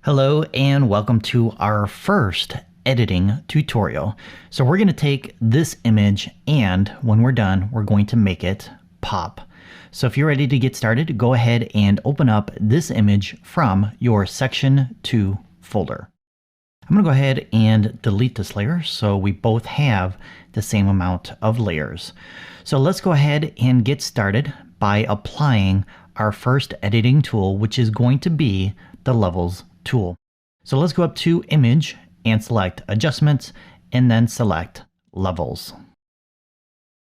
Hello and welcome to our first editing tutorial. So we're going to take this image and when we're done, we're going to make it pop. So if you're ready to get started, go ahead and open up this image from your Section 2 folder. I'm going to go ahead and delete this layer so we both have the same amount of layers. So let's go ahead and get started by applying our first editing tool, which is going to be the Levels tool. So let's go up to Image and select Adjustments and then select Levels.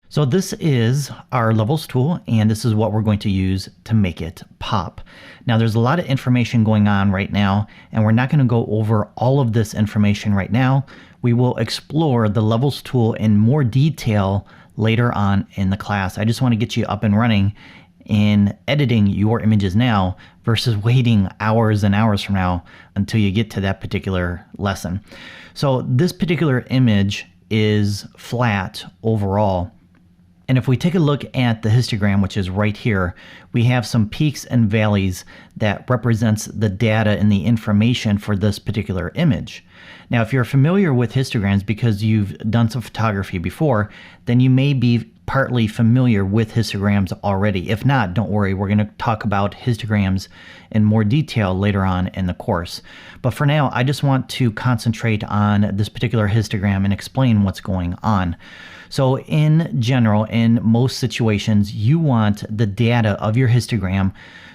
So this is our Levels tool and this is what we're going to use to make it pop. Now there's a lot of information going on right now and we're not going to go over all of this information right now. We will explore the Levels tool in more detail later on in the class. I just want to get you up and running in editing your images now versus waiting hours and hours from now until you get to that particular lesson. So this particular image is flat overall. And if we take a look at the histogram, which is right here, we have some peaks and valleys that represents the data and the information for this particular image. Now, if you're familiar with histograms because you've done some photography before, then you may be partly familiar with histograms already. If not, don't worry, we're going to talk about histograms in more detail later on in the course. But for now, I just want to concentrate on this particular histogram and explain what's going on. So in general, in most situations, you want the data of your histogram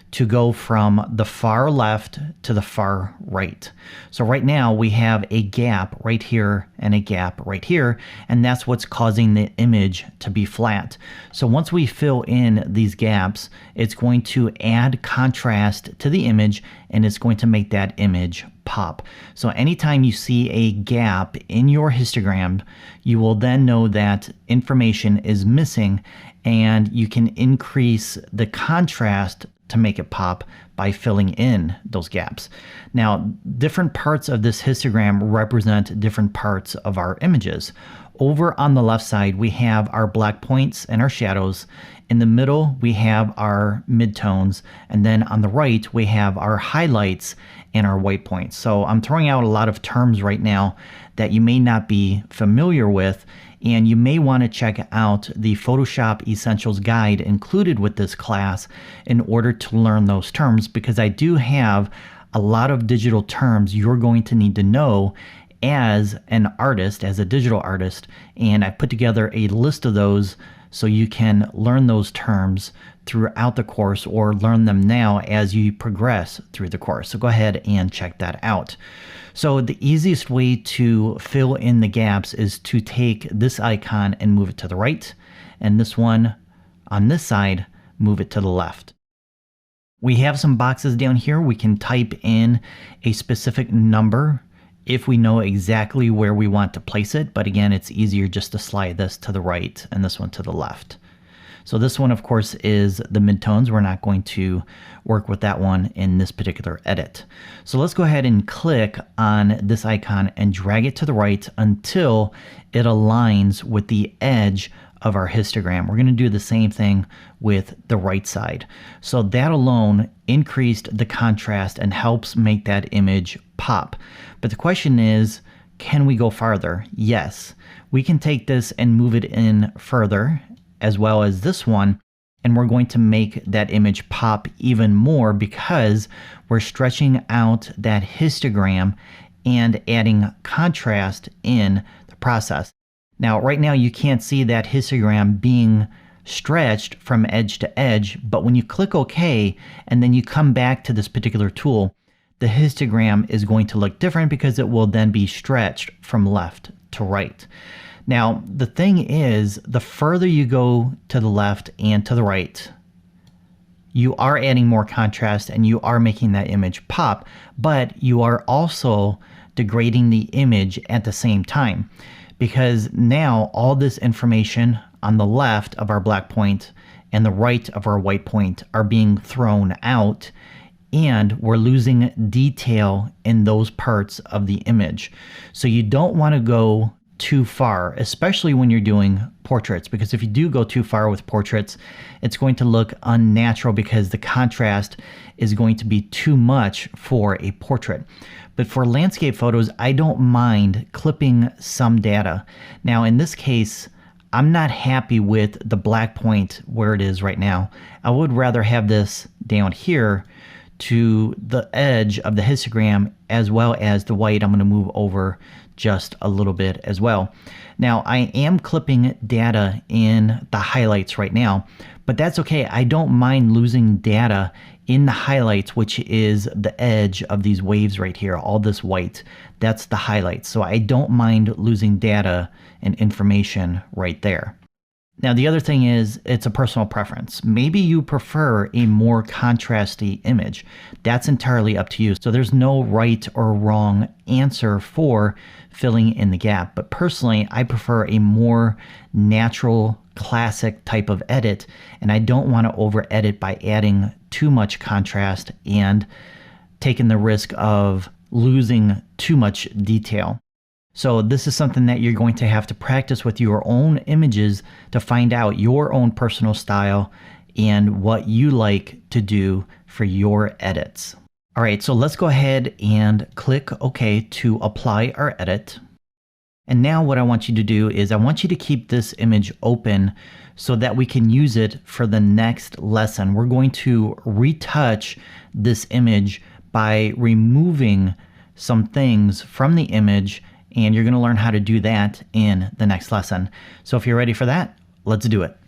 to go from the far left to the far right. So right now we have a gap right here and a gap right here, and that's what's causing the image to be flat. So once we fill in these gaps, it's going to add contrast to the image and it's going to make that image pop. So anytime you see a gap in your histogram, you will then know that information is missing and you can increase the contrast to make it pop by filling in those gaps. Now, different parts of this histogram represent different parts of our images. Over on the left side, we have our black points and our shadows. In the middle, we have our midtones. And then on the right, we have our highlights and our white points. So I'm throwing out a lot of terms right now that you may not be familiar with, and you may want to check out the Photoshop Essentials guide included with this class in order to learn those terms, because I do have a lot of digital terms you're going to need to know as an artist, as a digital artist, and I put together a list of those so you can learn those terms throughout the course or learn them now as you progress through the course. So go ahead and check that out. So the easiest way to fill in the gaps is to take this icon and move it to the right, and this one on this side, move it to the left. We have some boxes down here. We can type in a specific number if we know exactly where we want to place it, but again, it's easier just to slide this to the right and this one to the left. So this one, of course, is the midtones. We're not going to work with that one in this particular edit. So let's go ahead and click on this icon and drag it to the right until it aligns with the edge of our histogram. We're going to do the same thing with the right side. So that alone increased the contrast and helps make that image pop. But the question is, can we go farther? Yes, we can take this and move it in further, as well as this one, and we're going to make that image pop even more because we're stretching out that histogram and adding contrast in the process. Now, right now you can't see that histogram being stretched from edge to edge, but when you click OK and then you come back to this particular tool, the histogram is going to look different because it will then be stretched from left to right. Now, the thing is, the further you go to the left and to the right, you are adding more contrast and you are making that image pop, but you are also degrading the image at the same time, because now all this information on the left of our black point and the right of our white point are being thrown out, and we're losing detail in those parts of the image. So you don't want to go too far, especially when you're doing portraits, because if you do go too far with portraits, it's going to look unnatural because the contrast is going to be too much for a portrait. But for landscape photos, I don't mind clipping some data. Now, in this case, I'm not happy with the black point where it is right now. I would rather have this down here to the edge of the histogram, as well as the white I'm going to move over just a little bit as well. Now, I am clipping data in the highlights right now, but that's okay. I don't mind losing data in the highlights, which is the edge of these waves right here, all this white. That's the highlights. So I don't mind losing data and information right there. Now, the other thing is, it's a personal preference. Maybe you prefer a more contrasty image. That's entirely up to you. So there's no right or wrong answer for filling in the gap. But personally, I prefer a more natural, classic type of edit, and I don't want to over edit by adding too much contrast and taking the risk of losing too much detail. So this is something that you're going to have to practice with your own images to find out your own personal style and what you like to do for your edits. All right, so let's go ahead and click OK to apply our edit. And now what I want you to do is I want you to keep this image open so that we can use it for the next lesson. We're going to retouch this image by removing some things from the image, and you're going to learn how to do that in the next lesson. So if you're ready for that, let's do it.